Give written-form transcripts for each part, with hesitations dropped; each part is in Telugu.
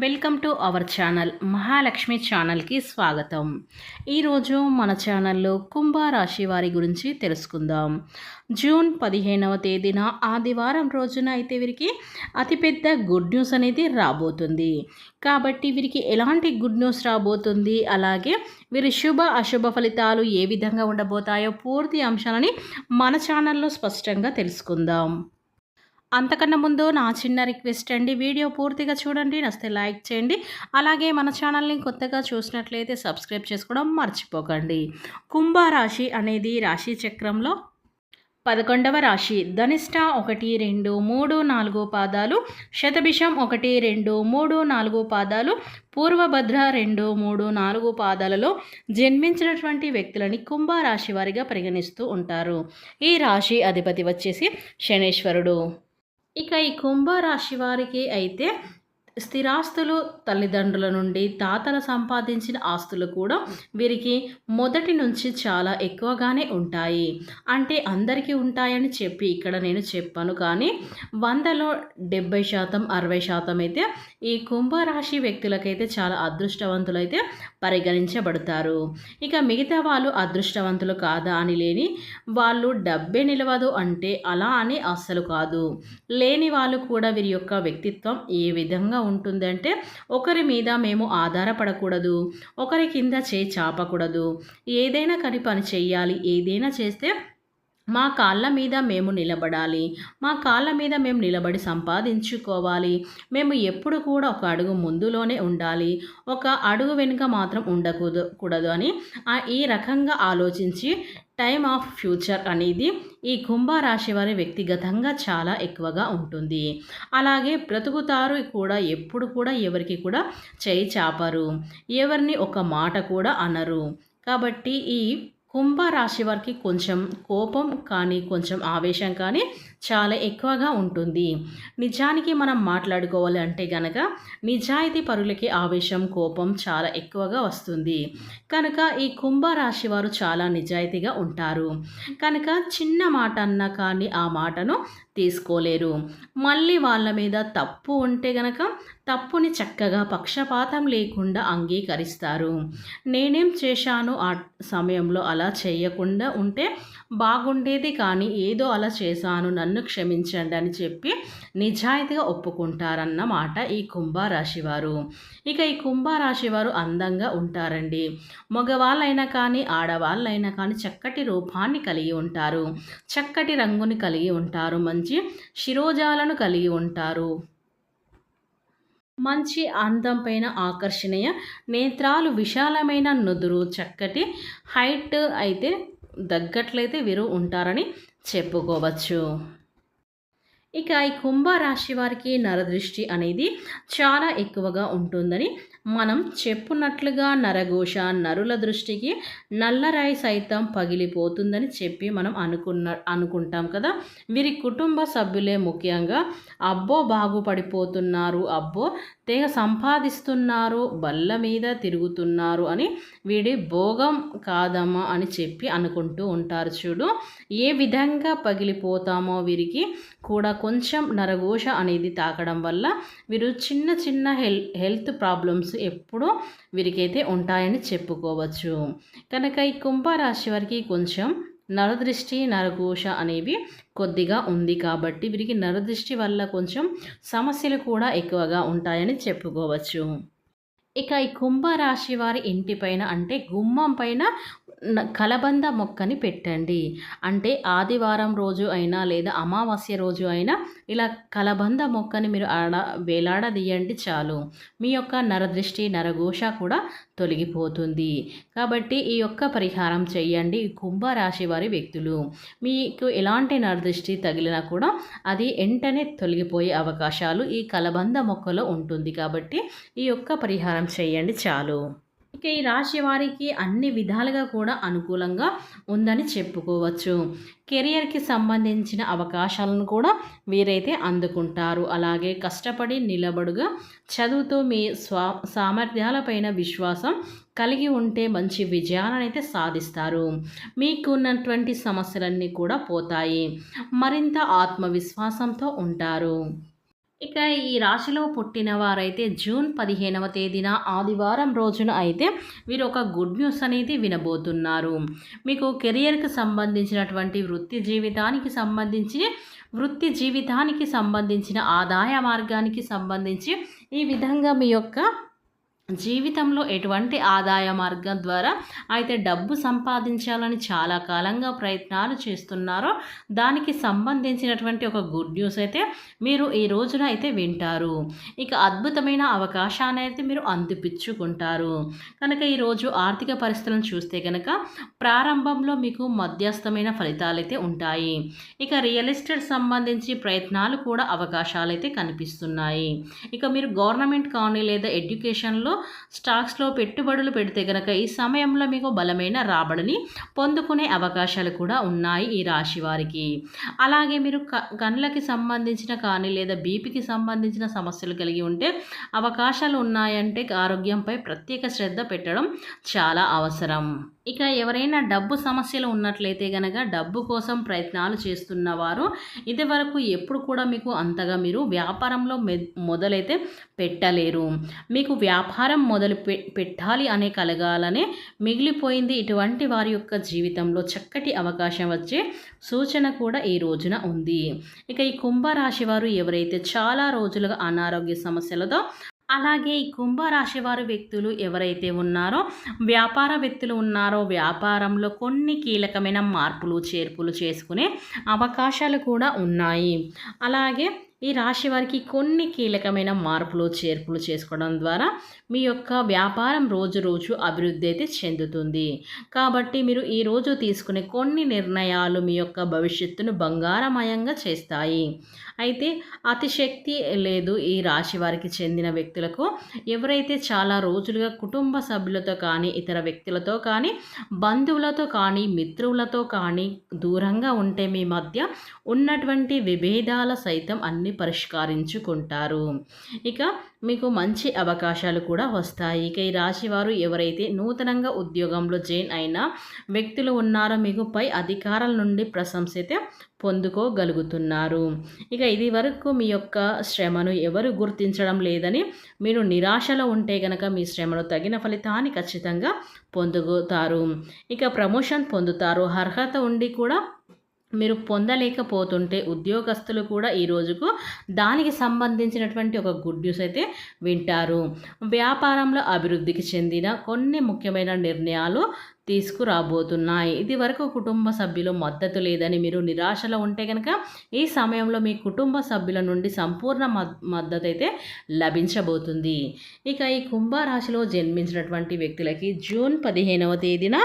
Welcome to our channel Mahalakshmi ఛానల్కి స్వాగతం. ఈరోజు మన ఛానల్లో కుంభరాశి వారి గురించి తెలుసుకుందాం. జూన్ 15వ తేదీన ఆదివారం రోజున అయితే వీరికి అతిపెద్ద గుడ్ న్యూస్ అనేది రాబోతుంది. కాబట్టి వీరికి ఎలాంటి గుడ్ న్యూస్ రాబోతుంది, అలాగే వీరి శుభ అశుభ ఫలితాలు ఏ విధంగా ఉండబోతాయో పూర్తి అంశాలని మన ఛానల్లో స్పష్టంగా తెలుసుకుందాం. అంతకన్నా ముందు నా చిన్న రిక్వెస్ట్ అండి, వీడియో పూర్తిగా చూడండి, నచ్చితే లైక్ చేయండి. అలాగే మన ఛానల్ని కొత్తగా చూసినట్లయితే సబ్స్క్రైబ్ చేసుకోవడం మర్చిపోకండి. కుంభరాశి అనేది రాశి చక్రంలో 11వ రాశి. ధనిష్ట 1, 2, 3, 4 పాదాలు, శతభిషం 1, 2, 3, 4 పాదాలు, పూర్వభద్ర 2, 3, 4 పాదాలలో జన్మించినటువంటి వ్యక్తులని కుంభరాశి వారిగా పరిగణిస్తూ ఉంటారు. ఈ రాశి అధిపతి వచ్చేసి శనేశ్వరుడు. ఇక ఈ కుంభరాశి వారికి అయితే స్థిరాస్తులు తల్లిదండ్రుల నుండి తాతలు సంపాదించిన ఆస్తులు కూడా వీరికి మొదటి నుంచి చాలా ఎక్కువగానే ఉంటాయి. అంటే అందరికీ ఉంటాయని చెప్పి ఇక్కడ నేను చెప్పాను, కానీ 100లో 70%, 60% అయితే ఈ కుంభరాశి వ్యక్తులకైతే చాలా అదృష్టవంతులైతే పరిగణించబడతారు. ఇక మిగతా వాళ్ళు అదృష్టవంతులు కాదా అని లేని వాళ్ళు డబ్బే నిలవదు అంటే అలా అని అస్సలు కాదు. లేని వాళ్ళు కూడా వీరి యొక్క వ్యక్తిత్వం ఏ విధంగా ఉంటుందంటే, ఒకరి మీద మేము ఆధారపడకూడదు, ఒకరి కింద చేయి చాపకూడదు, ఏదైనా కానీ పని చెయ్యాలి, ఏదైనా చేస్తే మా కాళ్ళ మీద మేము నిలబడాలి, మా కాళ్ళ మీద మేము నిలబడి సంపాదించుకోవాలి, మేము ఎప్పుడు కూడా ఒక అడుగు ముందులోనే ఉండాలి, ఒక అడుగు వెనుక మాత్రం ఉండకూడదు అని ఈ రకంగా ఆలోచించి టైమ్ ఆఫ్ ఫ్యూచర్ అనేది ఈ కుంభరాశి వారి వ్యక్తిగతంగా చాలా ఎక్కువగా ఉంటుంది. అలాగే బ్రతుకుతారు కూడా, ఎప్పుడు కూడా ఎవరికి కూడా చేయి చాపరు, ఎవరిని ఒక మాట కూడా అనరు. కాబట్టి ఈ కుంభరాశి వారికి కొంచెం కోపం కానీ, కొంచెం ఆవేశం కానీ చాలా ఎక్కువగా ఉంటుంది. నిజానికి మనం మాట్లాడుకోవాలి అంటే గనక నిజాయితీ పరులకి ఆవేశం, కోపం చాలా ఎక్కువగా వస్తుంది. కనుక ఈ కుంభరాశి వారు చాలా నిజాయితీగా ఉంటారు. కనుక చిన్న మాట అన్నా కానీ ఆ మాటను తీసుకోలేరు. మళ్ళీ వాళ్ళ మీద తప్పు ఉంటే గనక తప్పుని చక్కగా పక్షపాతం లేకుండా అంగీకరిస్తారు. నేనేం చేశాను ఆ సమయంలో అలా చేయకుండా ఉంటే బాగుండేది, కానీ ఏదో అలా చేశాను, నన్ను క్షమించండి అని చెప్పి నిజాయితీగా ఒప్పుకుంటారన్నమాట ఈ కుంభరాశి వారు. ఇక ఈ కుంభరాశి వారు అందంగా ఉంటారండి. మగవాళ్ళైనా కానీ ఆడవాళ్ళైనా కానీ చక్కటి రూపాన్ని కలిగి ఉంటారు, చక్కటి రంగుని కలిగి ఉంటారు, మంచి శిరోజాలను కలిగి ఉంటారు, మంచి అందం పైన ఆకర్షణీయ నేత్రాలు, విశాలమైన నుదురు, చక్కటి హైట్ అయితే తగ్గట్లయితే వీరు ఉంటారని చెప్పుకోవచ్చు. ఇక ఈ కుంభరాశి వారికి నరదృష్టి అనేది చాలా ఎక్కువగా ఉంటుందని మనం చెప్పున్నట్లుగా నరఘోష, నరుల దృష్టికి నల్లరాయి సైతం పగిలిపోతుందని చెప్పి మనం అనుకుంటాం కదా. వీరి కుటుంబ సభ్యులే ముఖ్యంగా అబ్బో బాగుపడిపోతున్నారు, అబ్బో తెగ సంపాదిస్తున్నారు, బల్ల మీద తిరుగుతున్నారు అని వీడి భోగం కాదమ్మా అని చెప్పి అనుకుంటూ ఉంటారు. చూడు ఏ విధంగా పగిలిపోతామో వీరికి కూడా కొంచెం నరఘోష అనేది తాకడం వల్ల వీరు చిన్న చిన్న హెల్త్ ప్రాబ్లమ్స్ ఎప్పుడూ వీరికైతే ఉంటాయని చెప్పుకోవచ్చు. కనుక ఈ కుంభరాశి వారికి కొంచెం నరదృష్టి, నరఘోష అనేవి కొద్దిగా ఉంది. కాబట్టి వీరికి నరదృష్టి వల్ల కొంచెం సమస్యలు కూడా ఎక్కువగా ఉంటాయని చెప్పుకోవచ్చు. ఇక ఈ కుంభరాశి వారి ఇంటిపైన అంటే గుమ్మం పైన కలబంద మొక్కని పెట్టండి. అంటే ఆదివారం రోజు అయినా లేదా అమావాస్య రోజు అయినా ఇలా కలబంద మొక్కని మీరు వేలాడదీయండి చాలు. మీ యొక్క నరదృష్టి, నరఘోష కూడా తొలగిపోతుంది. కాబట్టి ఈ యొక్క పరిహారం చేయండి. ఈ కుంభరాశి వారి వ్యక్తులు మీకు ఎలాంటి నరదృష్టి తగిలినా కూడా అది వెంటనే తొలగిపోయే అవకాశాలు ఈ కలబంద మొక్కలో ఉంటుంది. కాబట్టి ఈ యొక్క పరిహారం చేయండి చాలు. ఇక ఈ రాశి వారికి అన్ని విధాలుగా కూడా అనుకూలంగా ఉందని చెప్పుకోవచ్చు. కెరియర్కి సంబంధించిన అవకాశాలను కూడా వీరైతే అందుకుంటారు. అలాగే కష్టపడి నిలబడుగా చదువుతూ మీ సామర్థ్యాలపైన విశ్వాసం కలిగి ఉంటే మంచి విజయాలను అయితే సాధిస్తారు. మీకు ఉన్నటువంటి సమస్యలన్నీ కూడా పోతాయి, మరింత ఆత్మవిశ్వాసంతో ఉంటారు. ఇక ఈ రాశిలో పుట్టిన వారైతే జూన్ 15వ తేదీన ఆదివారం రోజున అయితే వీరు ఒక గుడ్ న్యూస్ అనేది వినబోతున్నారు. మీకు కెరియర్‌కి సంబంధించినటువంటి వృత్తి జీవితానికి సంబంధించిన ఆదాయ మార్గానికి సంబంధించి ఈ విధంగా మీ యొక్క జీవితంలో ఎటువంటి ఆదాయ మార్గం ద్వారా అయితే డబ్బు సంపాదించాలని చాలా కాలంగా ప్రయత్నాలు చేస్తున్నారో దానికి సంబంధించినటువంటి ఒక గుడ్ న్యూస్ అయితే మీరు ఈ రోజున అయితే వింటారు. ఇక అద్భుతమైన అవకాశాన్ని అయితే మీరు అందిపుచ్చుకుంటారు. కనుక ఈరోజు ఆర్థిక పరిస్థితులను చూస్తే కనుక ప్రారంభంలో మీకు మధ్యస్థమైన ఫలితాలు అయితే ఉంటాయి. ఇక రియల్ ఎస్టేట్ సంబంధించి ప్రయత్నాలు కూడా అవకాశాలు అయితే కనిపిస్తున్నాయి. ఇక మీరు గవర్నమెంట్ కానీ లేదా ఎడ్యుకేషన్లో స్టాక్స్లో పెట్టుబడులు పెడితే కనుక ఈ సమయంలో మీకు బలమైన రాబడిని పొందుకునే అవకాశాలు కూడా ఉన్నాయి ఈ రాశి వారికి. అలాగే మీరు కళ్ళకి సంబంధించిన కానీ లేదా బీపీకి సంబంధించిన సమస్యలు కలిగి ఉంటే అవకాశాలు ఉన్నాయంటే ఆరోగ్యంపై ప్రత్యేక శ్రద్ధ పెట్టడం చాలా అవసరం. ఇక ఎవరైనా డబ్బు సమస్యలు ఉన్నట్లయితే కనుక డబ్బు కోసం ప్రయత్నాలు చేస్తున్నవారు ఇదివరకు ఎప్పుడు కూడా మీకు అంతగా మీరు వ్యాపారంలో మొదలైతే పెట్టలేరు. మీకు వ్యాపారం మొదలు పెట్టాలి అనే కలగాలనే మిగిలిపోయింది. ఇటువంటి వారి యొక్క జీవితంలో చక్కటి అవకాశం వచ్చే సూచన కూడా ఈ రోజున ఉంది. ఇక ఈ కుంభరాశి వారు ఎవరైతే చాలా రోజులుగా అనారోగ్య సమస్యలతో అలాగే ఈ కుంభరాశి వారి వ్యక్తులు ఎవరైతే ఉన్నారో వ్యాపారంలో కొన్ని కీలకమైన మార్పులు చేర్పులు చేసుకునే అవకాశాలు కూడా ఉన్నాయి. అలాగే ఈ రాశి వారికి కొన్ని కీలకమైన మార్పులు చేర్పులు చేసుకోవడం ద్వారా మీ యొక్క వ్యాపారం రోజు అభివృద్ధి అయితే చెందుతుంది. కాబట్టి మీరు ఈరోజు తీసుకునే కొన్ని నిర్ణయాలు మీ యొక్క భవిష్యత్తును బంగారమయంగా చేస్తాయి. అయితే అతిశక్తి లేదు ఈ రాశి వారికి చెందిన వ్యక్తులకు ఎవరైతే చాలా రోజులుగా కుటుంబ సభ్యులతో కానీ ఇతర వ్యక్తులతో కానీ బంధువులతో కానీ మిత్రులతో కానీ దూరంగా ఉంటే మీ మధ్య ఉన్నటువంటి విభేదాల సైతం అన్ని పరిష్కరించుకుంటారు. ఇక మీకు మంచి అవకాశాలు కూడా వస్తాయి. ఇక ఈ రాశి వారు ఎవరైతే నూతనంగా ఉద్యోగంలో జాయిన్ అయిన వ్యక్తులు ఉన్నారో మీకు పై అధికారుల నుండి ప్రశంస అయితే పొందుకోగలుగుతున్నారు. ఇక ఇది వరకు మీ యొక్క శ్రమను ఎవరు గుర్తించడం లేదని మీరు నిరాశలో ఉంటే కనుక మీ శ్రమను తగిన ఫలితాన్ని ఖచ్చితంగా పొందుతారు. ఇక ప్రమోషన్ పొందుతారు. అర్హత ఉండి కూడా మీరు పొందలేకపోతుంటే ఉద్యోగస్తులు కూడా ఈ రోజుకు దానికి సంబంధించినటువంటి ఒక గుడ్ న్యూస్ అయితే వింటారు. వ్యాపారంలో అభివృద్ధికి చెందిన కొన్ని ముఖ్యమైన నిర్ణయాలు తీసుకురాబోతున్నాయి. ఇది వరకు కుటుంబ సభ్యులు మద్దతు లేదని మీరు నిరాశలో ఉంటే కనుక ఈ సమయంలో మీ కుటుంబ సభ్యుల నుండి సంపూర్ణ మద్దతు అయితే లభించబోతుంది. ఇక ఈ కుంభరాశిలో జన్మించినటువంటి వ్యక్తులకి జూన్ 15వ తేదీన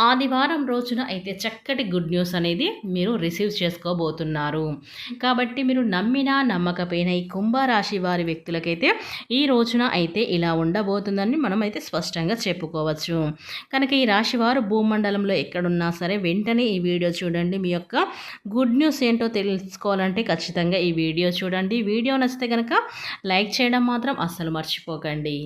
ఆదివారం రోజున అయితే చక్కటి గుడ్ న్యూస్ అనేది మీరు రిసీవ్ చేసుకోబోతున్నారు. కాబట్టి మీరు నమ్మినా నమ్మకపోయినా ఈ కుంభరాశి వారి వ్యక్తులకైతే ఈ రోజున అయితే ఇలా ఉండబోతుందని మనం అయితే స్పష్టంగా చెప్పుకోవచ్చు. కనుక ఈ రాశి వారు భూమండలంలో ఎక్కడున్నా సరే వెంటనే ఈ వీడియో చూడండి. మీ యొక్క గుడ్ న్యూస్ ఏంటో తెలుసుకోవాలంటే ఖచ్చితంగా ఈ వీడియో చూడండి. వీడియో నచ్చితే కనుక లైక్ చేయడం మాత్రం అస్సలు మర్చిపోకండి.